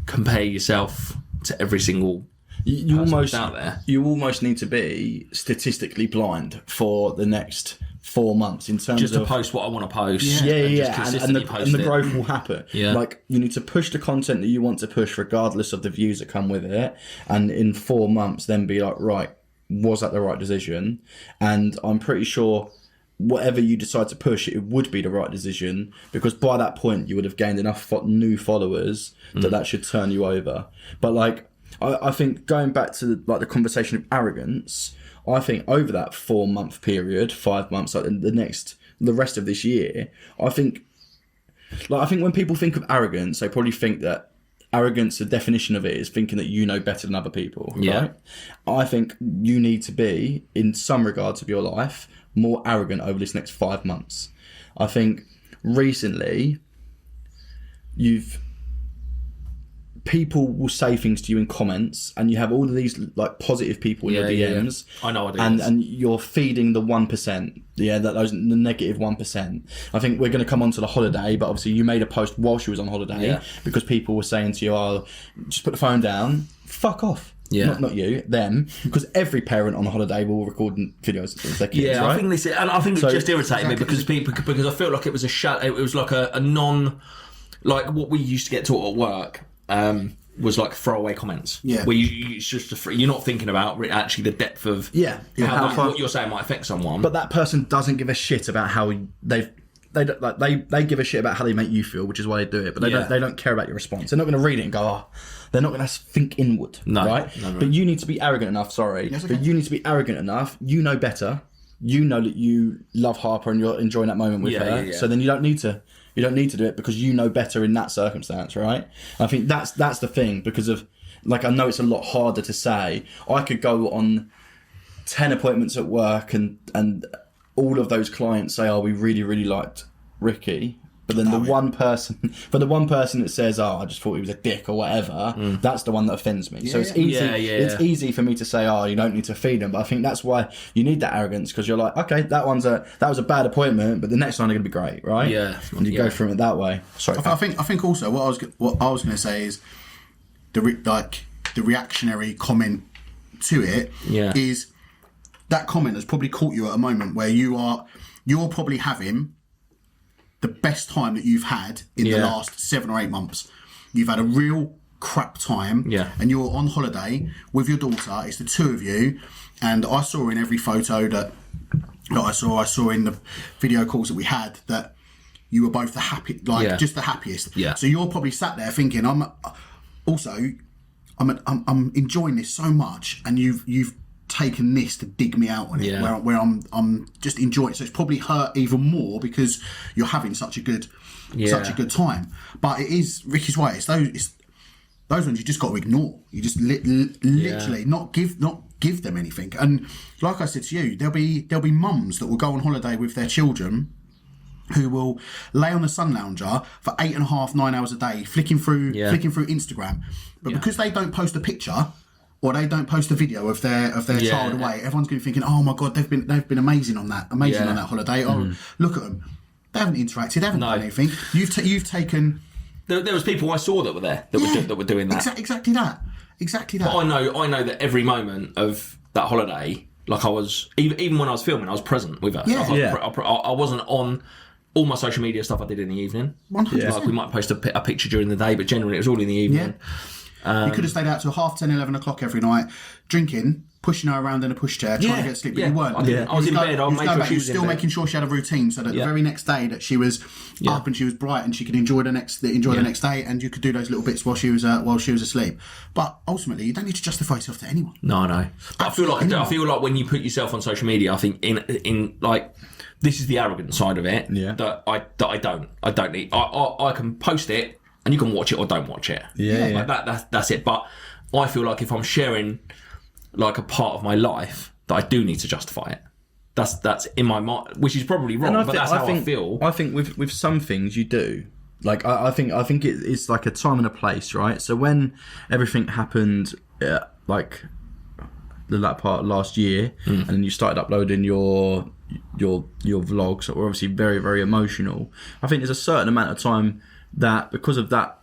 S2: compare yourself to every single.
S1: You almost need to be statistically blind for the next 4 months in terms
S2: just to post what I want to post.
S1: And the growth will happen. Yeah. Like you need to push the content that you want to push regardless of the views that come with it. And in 4 months then be like, right, was that the right decision? And I'm pretty sure whatever you decide to push, it would be the right decision, because by that point you would have gained enough new followers that should turn you over. But like, I think going back to like the conversation of arrogance, I think over that 4-month period, 5 months, like the rest of this year, I think when people think of arrogance, they probably think that arrogance, the definition of it is thinking that you know better than other people.
S2: Yeah.
S1: Right? I think you need to be, in some regards of your life, more arrogant over this next 5 months. I think recently people will say things to you in comments, and you have all of these like positive people in your DMs.
S2: I know what it is.
S1: And you're feeding the 1%. Yeah, the negative 1%. I think we're going to come on to the holiday, but obviously you made a post while she was on holiday because people were saying to you, "Oh, just put the phone down, fuck off."
S2: Yeah.
S1: Not you, them, because every parent on a holiday will record videos of their kids.
S2: Yeah,
S1: right?
S2: I think this, and I think it just irritated me because I felt like it was it was like a non, like what we used to get taught at work. Was like throwaway comments.
S3: Yeah.
S2: Where it's just you're not thinking about actually the depth of how what you're saying might affect someone.
S1: But that person doesn't give a shit about how they give a shit about how they make you feel, which is why they do it. But they don't care about your response. They're not going to read it and go, oh, they're not going to think inward.
S2: No,
S1: right?
S2: No.
S1: But you need to be arrogant enough. Sorry,
S3: Yes, okay.
S1: but you need to be arrogant enough. You know better. You know that you love Harper and you're enjoying that moment with her.
S2: Yeah.
S1: So then you don't need to. You don't need to do it because you know better in that circumstance, right? I think that's the thing, because of, like, I know it's a lot harder to say. I could go on 10 appointments at work and all of those clients say, "Oh, we really, really liked Ricky." But then the one person that says, "Oh, I just thought he was a dick" or whatever, that's the one that offends me. So it's easy. It's easy for me to say, "Oh, you don't need to feed him." But I think that's why you need that arrogance, because you're like, okay, that was a bad appointment, but the next one are going to be great, right?
S2: Yeah.
S1: And you go from it that way. Sorry.
S3: I think also what I was going to say is the reactionary comment to it is that comment has probably caught you at a moment where you're probably having the best time that you've had in the last 7 or 8 months. You've had a real crap time, and you're on holiday with your daughter. It's the two of you, and I saw in every photo that I saw in the video calls that we had that you were both just the happiest.
S2: Yeah.
S3: So you're probably sat there thinking, I'm enjoying this so much, and you've taken this to dig me out on it, where I'm just enjoying it. So it's probably hurt even more because you're having such a good time. But it is Ricky's way. It's those ones you just got to ignore. You just literally not give them anything. And like I said to you, there'll be mums that will go on holiday with their children who will lay on the sun lounger for 8.5, 9 hours a day, flicking through Instagram. But because they don't post a picture, or they don't post a video of their child away, everyone's going to be thinking, "Oh my god, they've been amazing on that holiday. Oh, look at them. They haven't interacted. They haven't done anything. You've taken." There
S2: was people I saw that were there that were doing that.
S3: Exactly that.
S2: But I know that every moment of that holiday, like I was, even when I was filming, I was present with her.
S3: Yeah.
S2: I wasn't on all my social media stuff I did in the evening.
S3: 100%.
S2: Like we might post a picture during the day, but generally it was all in the evening.
S3: You could have stayed out till 10:30, 11 o'clock every night, drinking, pushing her around in a pushchair, trying to get sleep, but you weren't.
S2: I was in bed. I made sure she was
S3: still
S2: in bed.
S3: making sure she had a routine, so that the very next day that she was up and she was bright and she could enjoy the next day, and you could do those little bits while she was asleep. But ultimately, you don't need to justify yourself to anyone.
S2: No. I feel like when you put yourself on social media, I think in like, this is the arrogant side of it.
S1: Yeah.
S2: That I don't need. I can post it and you can watch it or don't watch it.
S1: Yeah.
S2: Like that's it. But I feel like if I'm sharing like a part of my life, that I do need to justify it. That's in my mind, which is probably wrong, but that's how I feel.
S1: I think with some things you do. Like I think it's like a time and a place, right? So when everything happened, like the latter part of last year, and then you started uploading your vlogs that were obviously very, very emotional. I think there's a certain amount of time that, because of that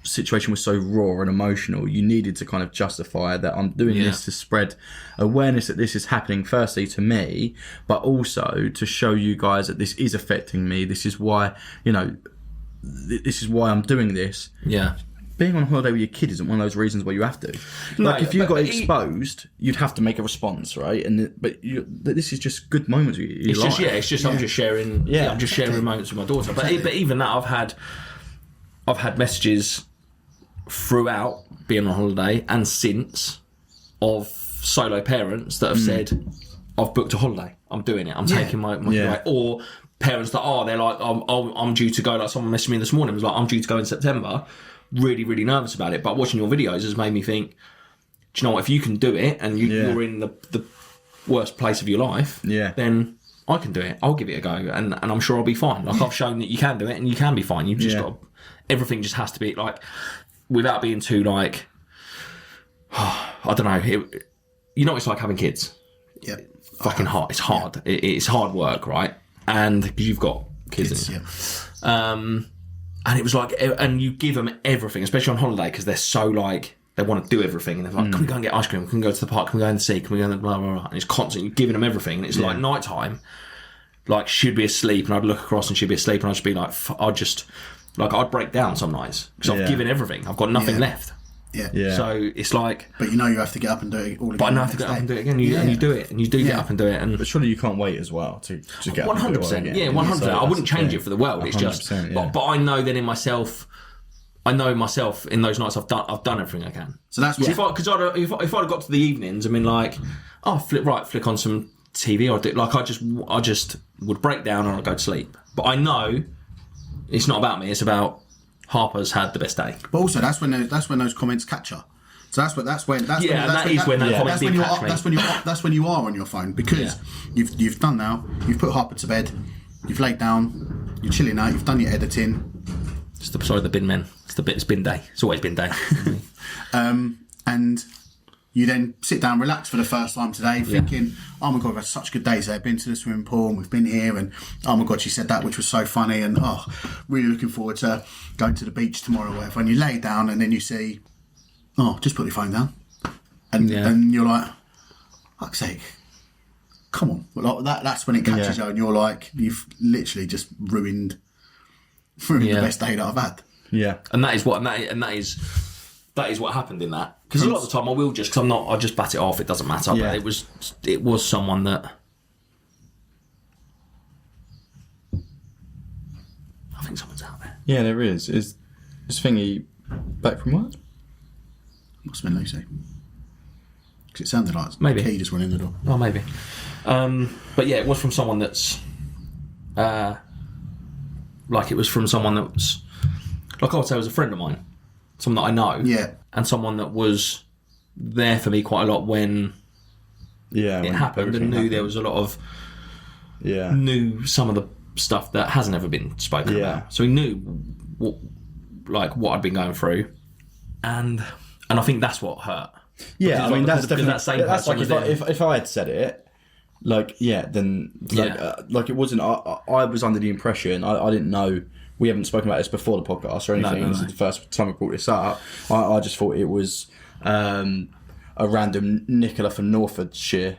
S1: situation was so raw and emotional, you needed to kind of justify that I'm doing this to spread awareness that this is happening, firstly to me, but also to show you guys that this is affecting me. This is why, this is why I'm doing this.
S2: Yeah.
S1: Being on holiday with your kid isn't one of those reasons why you have to. Like, if you got exposed, you'd have to make a response, right? But this is just good moments. I'm
S2: just sharing. Yeah, I'm just sharing moments with my daughter. But even that, I've had messages throughout being on holiday and since of solo parents that have said, I've booked a holiday, I'm doing it, I'm taking my holiday. Or parents that they're like, I'm due to go, like someone messaged me this morning, was like, I'm due to go in September, really, really nervous about it. But watching your videos has made me think, do you know what, if you can do it and you're in the worst place of your life, then I can do it. I'll give it a go, and I'm sure I'll be fine. Like I've shown that you can do it, and you can be fine. You've just got everything just has to be like, without being too like, I don't know. You know what it's like having kids.
S3: Yeah.
S2: Fucking hard. It's hard. It's hard work, right? And because you've got kids. And it was like, and you give them everything, especially on holiday, because they're so like, they want to do everything, and they're like, can we go and get ice cream? Can we go to the park? Can we go in the sea? Can we go in the blah, blah, blah? And it's constantly giving them everything. And it's like night time, like she'd be asleep, and I'd look across and she'd be asleep, and I'd just be like, I'd break down some nights because I've given everything. I've got nothing left.
S3: Yeah.
S2: So it's like,
S3: but you know you have to get up and do it all again.
S2: But I know I have to get up and do it again. And you do it, and you do get up and do it. And
S1: But surely you can't wait as well to get
S2: 100%. Yeah, 100%. I wouldn't change it for the world. It's just, but I know that in myself. I know myself in those nights I've done everything I can.
S3: So that's what
S2: if I'd have got to the evenings and been like, oh, flick on some TV, or do like I just would break down and I'd go to sleep. But I know it's not about me. It's about Harper's had the best day.
S3: But also that's when those comments catch her. So that's when that's when you are on your phone, because you've done now. You've put Harper to bed. You've laid down. You're chilling out. You've done your editing.
S2: Sorry, the bin men. It's bin day. It's always bin day.
S3: And you then sit down, relax for the first time today, thinking, oh my God, we've had such good days. I've been to the swimming pool and we've been here, and oh my God, she said that, which was so funny, and really looking forward to going to the beach tomorrow or whatever. And you lay down and then you see, just put your phone down. And you're like, fuck's sake, come on. Like that's when it catches you, and you're like, you've literally just ruined the best day that I've had.
S1: Yeah.
S2: And that is what happened in that. Because a lot of the time I will just, because I just bat it off, it doesn't matter.
S1: Yeah.
S2: But it was someone that, I think someone's out there.
S1: Yeah, there is. Is Thingy back from work?
S3: Must have been Lucy. Because it sounded like
S2: maybe
S3: he just went in the door.
S2: Oh, maybe. But yeah, it was from someone that's, like it was from someone that was, like I would say, was a friend of mine, someone that I know, and someone that was there for me quite a lot when it happened, and knew there was a lot of, knew some of the stuff that hasn't ever been spoken about. So he knew what I'd been going through, and I think that's what hurt.
S1: Yeah, I mean that's definitely
S2: that same
S1: that's like
S2: person
S1: if I had said it, then it wasn't. I was under the impression I didn't know. We haven't spoken about this before the podcast or anything. This is the first time I brought this up. I just thought it was a random Nicola from Norfolkshire.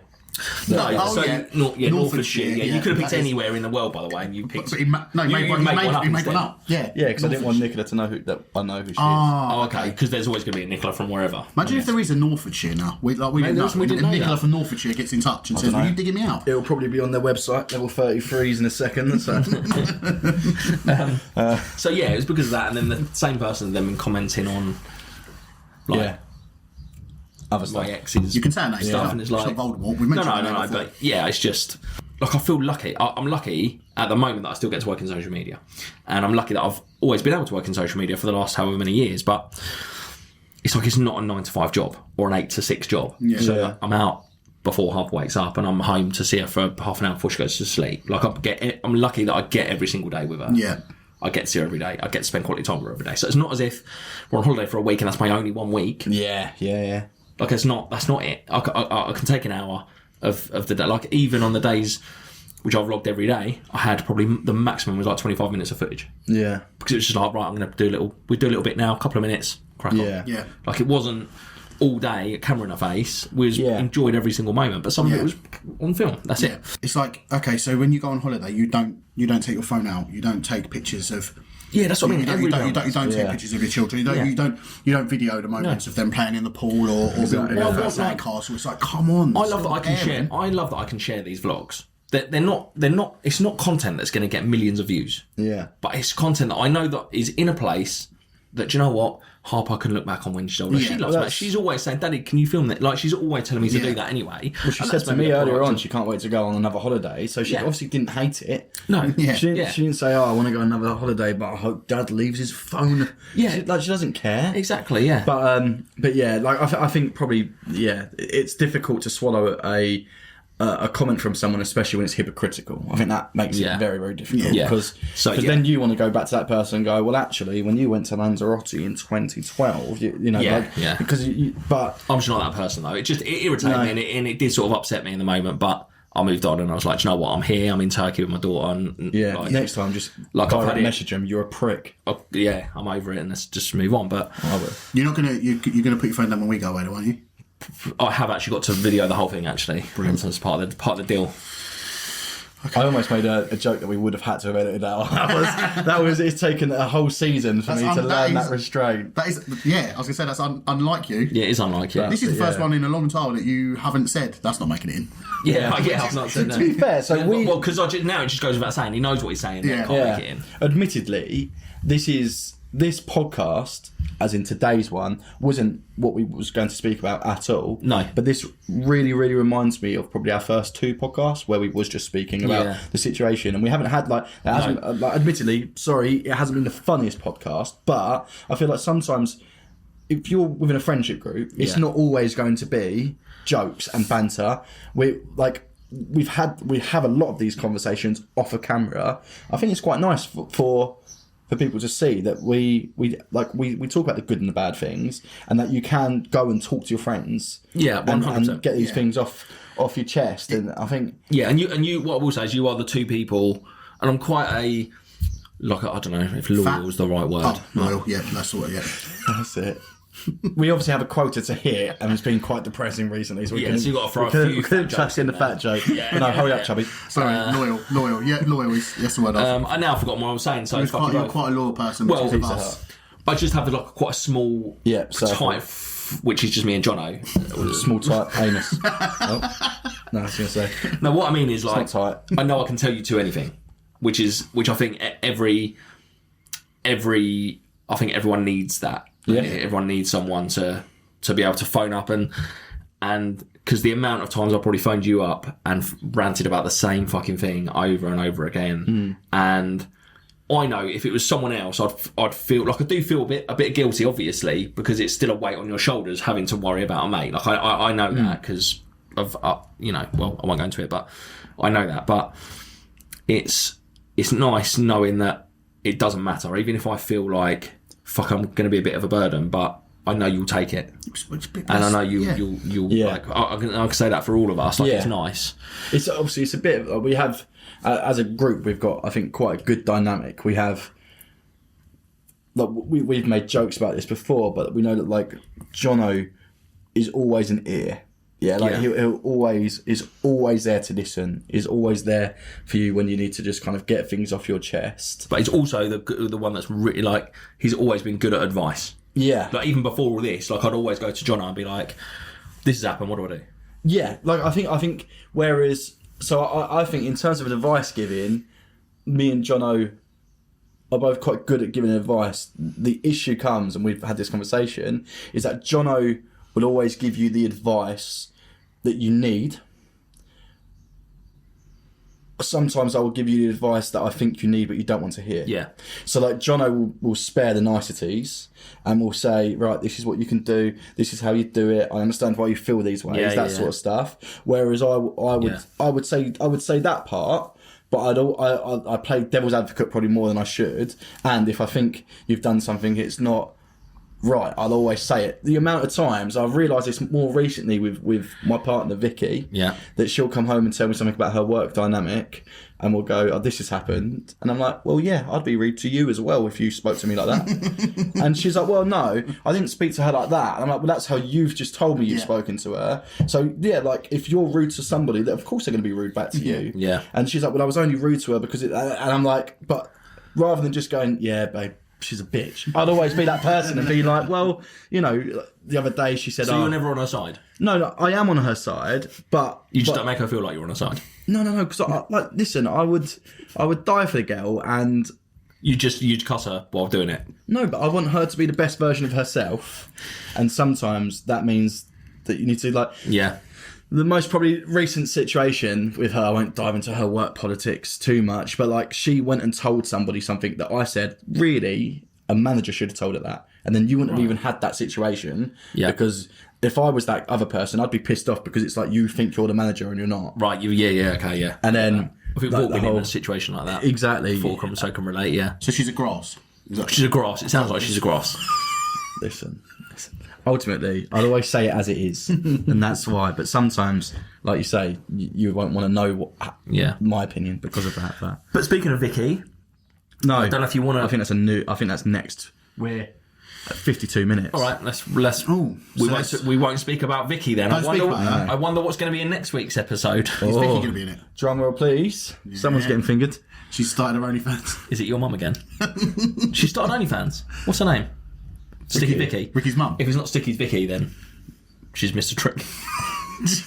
S2: Norfolkshire. You could have picked anywhere in the world, by the way, and you picked.
S3: He made one up. Yeah,
S1: because I didn't want Nicola to know I know who she is.
S2: Oh, okay. Because there's always going to be a Nicola from wherever.
S3: Imagine if there is a Norfolkshire now. We didn't know. Nicola from Norfolkshire gets in touch and says, "Are you digging me out?"
S1: It'll probably be on their website, level 33s in a second. So,
S2: so yeah, it was because of that, and then the same person then been commenting on,
S1: other stuff.
S2: My exes.
S3: You can say that
S2: stuff, and it's like,
S3: not Voldemort. We mentioned
S2: no. But yeah, it's just like I feel lucky. I'm lucky at the moment that I still get to work in social media, and I'm lucky that I've always been able to work in social media for the last however many years. But it's like it's not a 9 to 5 job or an 8 to 6 job. So I'm out before Harper wakes up, and I'm home to see her for half an hour before she goes to sleep. Like I'm lucky that I get every single day with her.
S3: Yeah.
S2: I get to see her every day. I get to spend quality time with her every day. So it's not as if we're on holiday for a week and that's my only 1 week.
S1: Yeah.
S2: Like that's not it. I can take an hour of the day. Like even on the days which I vlogged every day, I had probably the maximum was like 25 minutes of footage.
S1: Yeah.
S2: Because it was just like, right, I'm going to do a little bit now, a couple of minutes, crack on.
S3: Yeah.
S2: Like it wasn't all day, camera in her face. Enjoyed every single moment, but some of it was on film. That's it.
S3: It's like, okay, so when you go on holiday, you don't take your phone out. You don't take pictures of.
S2: Yeah, that's what I mean.
S3: You don't take pictures of your children. You don't video the moments of them playing in the pool or building their first sandcastle. It's like, come on.
S2: I love that I can share these vlogs. They're not. It's not content that's going to get millions of views.
S1: Yeah.
S2: But it's content that I know that is in a place that, do you know what? Harper can look back on when she's older.
S3: Yeah,
S2: She loves me. She's always saying, Daddy, can you film that? Like, she's always telling me to do that anyway.
S1: Well, she
S2: And
S1: said
S2: that's
S1: to
S2: maybe
S1: me
S2: the
S1: earlier
S2: product
S1: on
S2: of-
S1: she can't wait to go on another holiday, so she obviously didn't hate it.
S2: No.
S3: Yeah.
S1: She didn't say, I want to go on another holiday, but I hope Dad leaves his phone.
S2: Yeah.
S1: She doesn't care.
S2: Exactly, yeah.
S1: But yeah, like I think probably it's difficult to swallow a comment from someone, especially when it's hypocritical. I think that makes it very, very difficult
S2: Yeah.
S1: because then you want to go back to that person and go, well, actually, when you went to Lanzarote in 2012, because but
S2: I'm just not that person though. It irritated me and it did sort of upset me in the moment, but I moved on and I was like, do you know what? I'm here. I'm in Turkey with my daughter. And
S1: next time just
S2: like I've had
S1: message him. You're a prick.
S2: I'm over it and let's just move on. But
S3: You're not gonna you're gonna put your phone down when we go away, aren't you?
S2: I have actually got to video the whole thing actually. Brilliant. That's part of the deal.
S1: I almost made a joke that we would have had to have edited out. It's taken a whole season for me to learn that restraint.
S3: That is, I was gonna say that's unlike you.
S2: Yeah, it is unlike you.
S3: This is the first one in a long time that you haven't said that's not making it in.
S2: I've not said that.
S1: To be fair, so
S2: because now it just goes without saying. He knows what he's saying.
S3: Yeah.
S2: Can't make it in.
S1: Admittedly, this podcast, as in today's one, wasn't what we was going to speak about at all.
S2: No.
S1: But this really, really reminds me of probably our first two podcasts where we was just speaking about the situation, and we haven't had admittedly, sorry, it hasn't been the funniest podcast, but I feel like sometimes if you're within a friendship group, it's not always going to be jokes and banter. We have a lot of these conversations off a camera. I think it's quite nice for people to see that we talk about the good and the bad things, and that you can go and talk to your friends,
S2: 100%.
S1: and get these things off your chest. And I think
S2: and you what I will say is you are the two people, and I'm quite I don't know if loyal is the right word.
S3: Oh, loyal, that's what. Yeah,
S1: that's it. We obviously have a quota to hit, and it's been quite depressing recently. So
S2: so you got to throw a few.
S1: We couldn't trust in the fat joke. No, hurry up, chubby.
S3: sorry, loyal. Yeah, loyal is the word.
S2: I now forgot what I was saying. So
S3: you're quite a loyal person.
S2: Well,
S3: which is us.
S2: I just have quite a small type, which is just me and Jonno.
S1: Small tight anus. No, I was going to say.
S2: No, what I mean is like
S1: not tight.
S2: I know I can tell you to anything, which I think everyone needs that.
S1: Yeah.
S2: Everyone needs someone to be able to phone up and because the amount of times I probably phoned you up and ranted about the same fucking thing over and over again, and I know if it was someone else, I'd feel like I do feel a bit guilty, obviously, because it's still a weight on your shoulders having to worry about a mate. Like I know that because of well, I won't go into it, but I know that. But it's nice knowing that it doesn't matter, even if I feel like fuck, I'm going to be a bit of a burden, but I know you'll take it, and I know you'll like. I can say that for all of us. Like it's nice.
S1: It's obviously it's a bit. We have as a group, we've got I think quite a good dynamic. We have. Like we've made jokes about this before, but we know that like Jonno is always an ear. Yeah, like he'll always is always there to listen. Is always there for you when you need to just kind of get things off your chest.
S2: But he's also the one that's really like he's always been good at advice.
S1: Yeah,
S2: like even before all this, like I'd always go to Jonno and be like, "This has happened. What do I do?"
S1: Yeah, like I think. Whereas, so I think in terms of advice giving, me and Jonno are both quite good at giving advice. The issue comes, and we've had this conversation, is that Jonno will always give you the advice that you need. Sometimes I will give you the advice that I think you need but you don't want to hear.
S2: Yeah.
S1: So like Jonno will spare the niceties and will say, right, this is what you can do, this is how you do it, I understand why you feel these ways, sort of stuff. Whereas I would say that part, but I play devil's advocate probably more than I should, and if I think you've done something it's not right, I'll always say it. The amount of times I've realised this more recently with my partner Vicky, that she'll come home and tell me something about her work dynamic, and we'll go, "Oh, this has happened," and I'm like, "Well, yeah, I'd be rude to you as well if you spoke to me like that." And she's like, "Well, no, I didn't speak to her like that." And I'm like, "Well, that's how you've just told me you've spoken to her. So yeah, like if you're rude to somebody, then of course they're going to be rude back to you."
S2: Yeah.
S1: And she's like, "Well, I was only rude to her because it," and I'm like, "But rather than just going, yeah, babe, she's a bitch," I'd always be that person and be like, well, you know, the other day she said,
S2: "So you're never on her side?"
S1: No, I am on her side, but
S2: you just don't make her feel like you're on her side.
S1: No, because listen, I would die for the girl, and
S2: You'd cuss her while doing it.
S1: No, but I want her to be the best version of herself, and sometimes that means that you need to like.
S2: Yeah.
S1: The most probably recent situation with her, I won't dive into her work politics too much, but like she went and told somebody something that I said, really, a manager should have told her that. And then you wouldn't have even had that situation.
S2: Yeah.
S1: Because if I was that other person, I'd be pissed off because it's like you think you're the manager and you're not.
S2: Right, okay, yeah.
S1: And then...
S2: If we've
S1: like,
S2: all
S1: the
S2: been in
S1: whole-
S2: a situation like that.
S1: Exactly.
S2: So can relate, yeah.
S3: So she's a grass. Is that-
S2: She's a grass. It sounds like she's a grass.
S1: Listen. Ultimately, I'd always say it as it is. And that's why. But sometimes, like you say, you won't want to know my opinion because of that.
S2: But speaking of Vicky,
S1: No.
S2: I don't know if you want to...
S1: I think that's next. We're at 52 minutes.
S2: All right, let's.
S3: Oh,
S2: We won't speak about Vicky then.
S3: Don't speak about her.
S2: I wonder what's going to be in next week's episode.
S3: Is Vicky going to be in it?
S1: Drum roll, please. Someone's getting fingered.
S3: She started her OnlyFans.
S2: Is it your mum again? She started OnlyFans. What's her name? Sticky Vicky.
S3: Ricky's mum.
S2: If it's not Sticky Vicky, then she's Mr. Trick.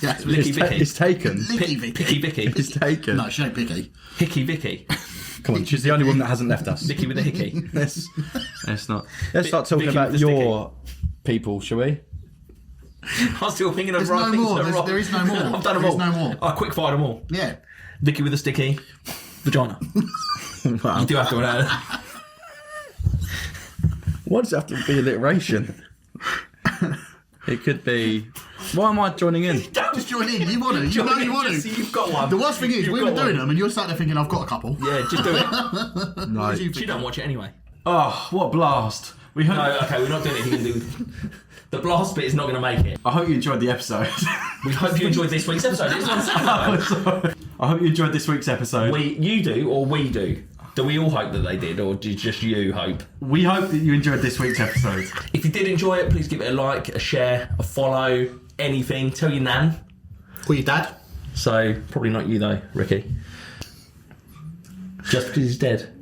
S3: Yeah.
S2: Licky Vicky.
S1: It's taken.
S3: Licky Vicky.
S2: Picky Vicky.
S1: It's taken.
S3: No, she ain't picky.
S2: Hickey Vicky.
S1: Come on, she's the only one that hasn't left us.
S2: Vicky with a hickey.
S1: Let's start talking
S2: Vicky
S1: about
S2: with the
S1: your people, shall we?
S2: I'm still thinking of
S3: There's
S2: right
S3: no
S2: things
S3: more.
S2: that are
S3: There's-
S2: wrong.
S3: there is no more.
S2: I've done them
S3: There
S2: all.
S3: is no more.
S2: I quick fired them all.
S3: Yeah.
S2: Vicky with a sticky vagina.
S1: Wow.
S2: You do have to know.
S1: Why does it have to be alliteration? It could be. Why am I joining in?
S3: Just join in. You want to. You know you want
S2: Just
S3: to.
S2: so you've got one.
S3: The worst thing is,
S2: You've
S3: we
S2: got
S3: were doing
S2: one.
S3: them and you're sat there thinking, I've got a couple.
S2: Yeah, just do it.
S1: No.
S2: She don't watch it anyway.
S1: Oh, what a blast! We hope.
S2: No, okay, we're not doing anything to do. The blast bit is not going to make it.
S1: I hope you enjoyed the episode.
S2: We hope you enjoyed this week's episode. This one's
S1: I hope you enjoyed this week's episode.
S2: you do or we do? Do we all hope that they did, or did just you hope?
S1: We hope that you enjoyed this week's episode.
S2: If you did enjoy it, please give it a like, a share, a follow, anything. Tell your nan.
S3: Or your dad.
S2: So, probably not you though, Ricky. Just because he's dead.